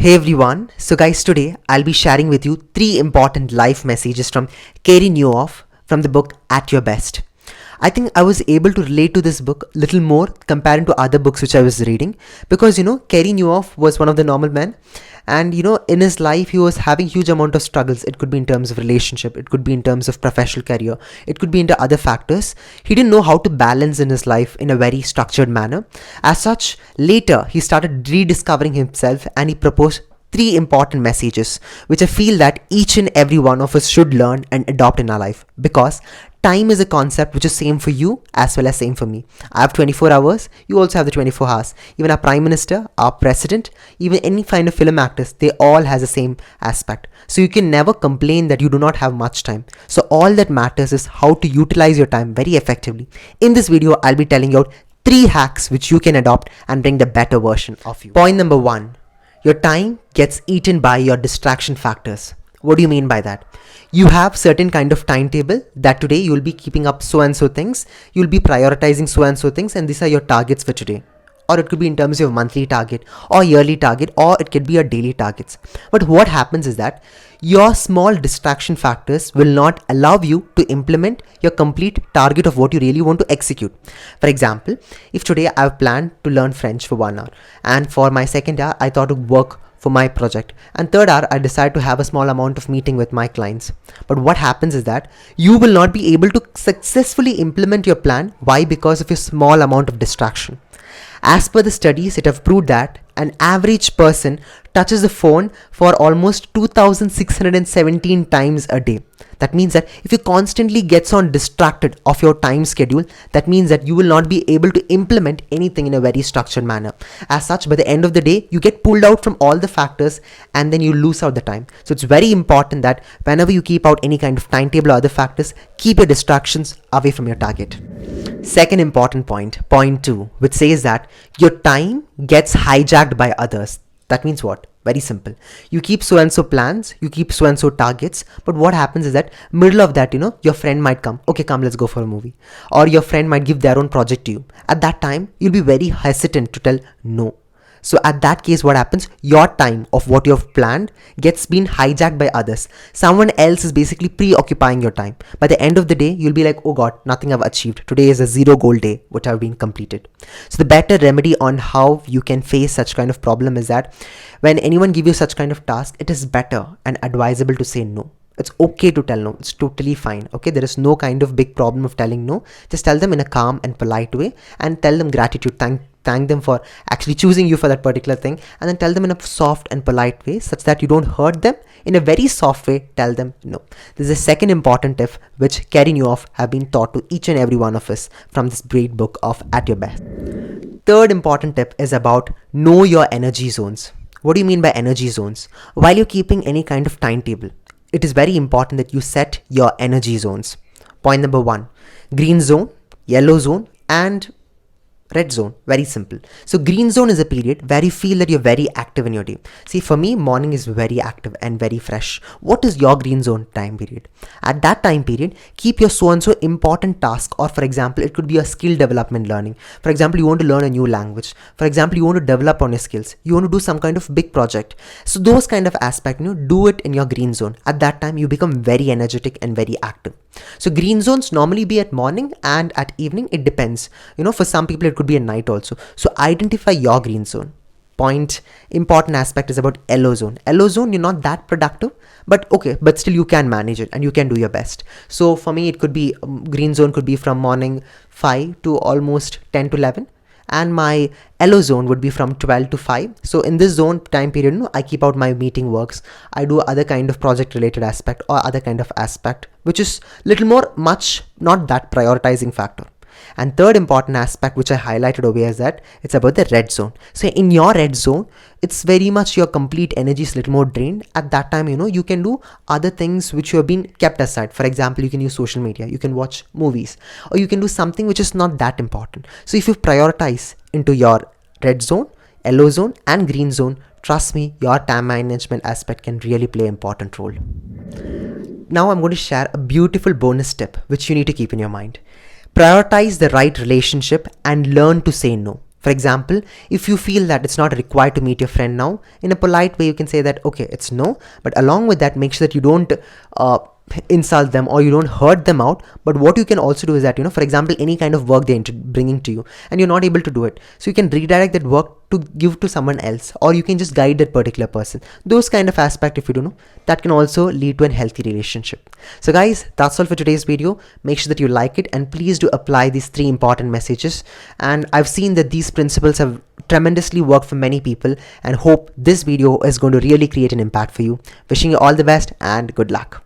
Hey everyone, so guys, today I'll be sharing with you three important life messages from Carey Nieuwhof from the book At Your Best. I think I was able to relate to this book a little more compared to other books which I was reading because Carey Nieuwhof was one of the normal men, and in his life he was having huge amount of struggles. It could be in terms of relationship, it could be in terms of professional career, it could be into other factors. He didn't know how to balance in his life in a very structured manner. As such, later he started rediscovering himself and he proposed three important messages which I feel that each and every one of us should learn and adopt in our life, because time is a concept which is same for you as well as same for me. I have 24 hours, you also have the 24 hours. Even our prime minister, our president, even any kind of film actors, they all has the same aspect. So you can never complain that you do not have much time. So all that matters is how to utilize your time very effectively. In this video, I'll be telling you out three hacks which you can adopt and bring the better version of you. Point number one: your time gets eaten by your distraction factors. What do you mean by that? You have certain kind of timetable that today you will be keeping up so and so things, you'll be prioritizing so and so things, and these are your targets for today. Or it could be in terms of monthly target or yearly target, or it could be your daily targets. But what happens is that your small distraction factors will not allow you to implement your complete target of what you really want to execute. For example, if today I have planned to learn French for 1 hour, and for my second hour I thought to work for my project, and third hour I decide to have a small amount of meeting with my clients. But what happens is that you will not be able to successfully implement your plan. Why? Because of your small amount of distraction. As per the studies, it have proved that an average person touches the phone for almost 2617 times a day. That means that if you constantly gets on distracted of your time schedule, that means that you will not be able to implement anything in a very structured manner. As such, by the end of the day, you get pulled out from all the factors and then you lose out the time. So it's very important that whenever you keep out any kind of timetable or other factors, keep your distractions away from your target. Second important point two, which says that your time gets hijacked by others. That means what? Very simple. You keep so and so plans, you keep so and so targets, but what happens is that middle of that, your friend might come, okay, come, let's go for a movie. Or your friend might give their own project to you. At that time, you'll be very hesitant to tell no. So at that case, what happens? Your time of what you have planned gets been hijacked by others. Someone else is basically preoccupying your time. By the end of the day, you'll be like, oh God, nothing I've achieved. Today is a zero goal day, which have been completed. So the better remedy on how you can face such kind of problem is that when anyone give you such kind of task, it is better and advisable to say no. It's okay to tell no. It's totally fine. Okay, there is no kind of big problem of telling no. Just tell them in a calm and polite way, and tell them gratitude. Thank them for actually choosing you for that particular thing, and then tell them in a soft and polite way such that you don't hurt them. In a very soft way, tell them no. This is a second important tip which Carey Nieuwhof have been taught to each and every one of us from this great book of At Your Best. Third important tip is about know your energy zones. What do you mean by energy zones? While you're keeping any kind of timetable, it is very important that you set your energy zones. Point number one: green zone, yellow zone, and red zone. Very simple. So green zone is a period where you feel that you're very active in your day. See, for me, morning is very active and very fresh. What is your green zone time period? At that time period, keep your so and so important task, or for example, it could be a skill development learning. For example, you want to learn a new language. For example, you want to develop on your skills. You want to do some kind of big project. So those kind of aspect, do it in your green zone. At that time, you become very energetic and very active. So green zones normally be at morning and at evening. It depends. For some people it could be at night also. So identify your green zone. Important aspect is about yellow zone. Yellow zone, you're not that productive, but okay, but still you can manage it and you can do your best. So for me, it could be green zone could be from morning 5 to almost 10 to 11. And my yellow zone would be from 12 to 5. So in this zone time period, I keep out my meeting works. I do other kind of project related aspect or other kind of aspect, which is little more much not that prioritizing factor. And third important aspect which I highlighted over here is that it's about the red zone. So in your red zone, it's very much your complete energy is a little more drained. At that time, you can do other things which you have been kept aside. For example, you can use social media, you can watch movies, or you can do something which is not that important. So if you prioritize into your red zone, yellow zone, and green zone, trust me, your time management aspect can really play an important role. Now I'm going to share a beautiful bonus tip which you need to keep in your mind. Prioritize the right relationship and learn to say no. For example, if you feel that it's not required to meet your friend now, in a polite way, you can say that, okay, it's no, but along with that, make sure that you don't insult them or you don't hurt them out. But what you can also do is that, for example, any kind of work they're bringing to you and you're not able to do it, so you can redirect that work to give to someone else, or you can just guide that particular person. Those kind of aspect, if you don't know, that can also lead to a healthy relationship. So guys, that's all for today's video. Make sure that you like it, and please do apply these 3 important messages. And I've seen that these principles have tremendously worked for many people, and hope this video is going to really create an impact for you. Wishing you all the best and good luck.